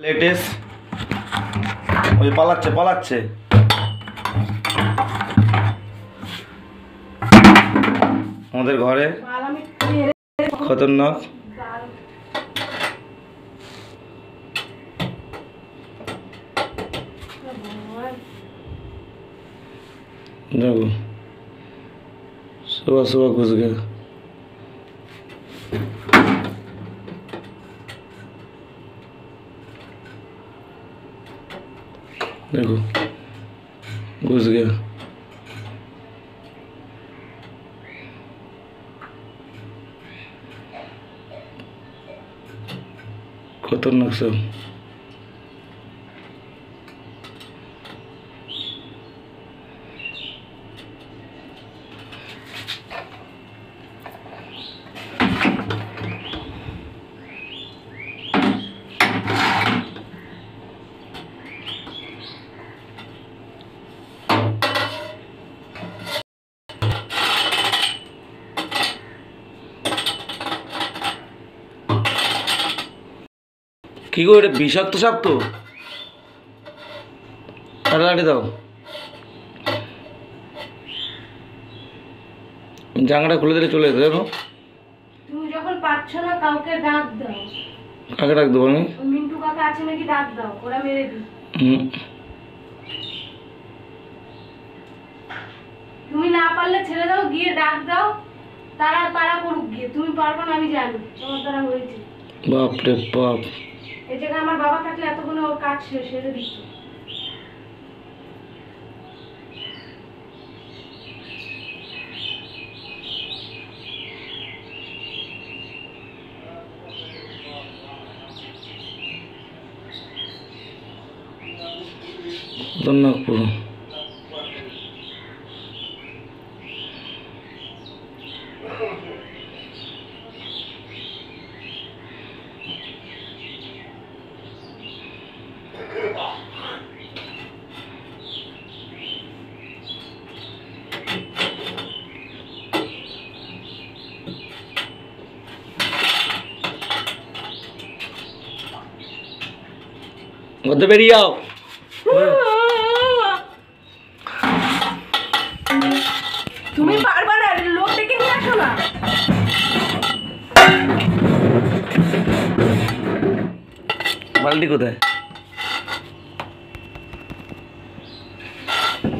Latest ওই পালাচ্ছে পালাচ্ছে আমাদের ঘরে খতরনাক। देखो सुबह सुबह घुस गया। देखो घुस गया। खतरनाक सब। কি গো এটা বিষাক্ত সাপ তো, আর লাঠি দাও, জাঙ্গাটা খুলে দিলে চলে যেতে। দেখো তুমি যখন পাচ্ছ না কাউকে ডাক দাও। কাকে ডাক দেবো আমি? মিন্টু কাকা আছে নাকি, ডাক দাও, ওরা মেরে দিই। তুমি না পারলে ছেড়ে দাও, গিয়ে ডাক দাও, তারা তারা করুক গিয়ে। তুমি পারবে না আমি জানি, তোমার দ্বারা হয়েছে। বাপ রে বাপ, এই জায়গায় আমার বাবা থাকলে এতক্ষণে ওর কাজ সেরে দিত। খতরনাক পুরো। মধ্যে বেরিয়ে যাও। তুমি পারবা না, লোক ডেকে নিয়ে আসো না। বালতি কোথায়?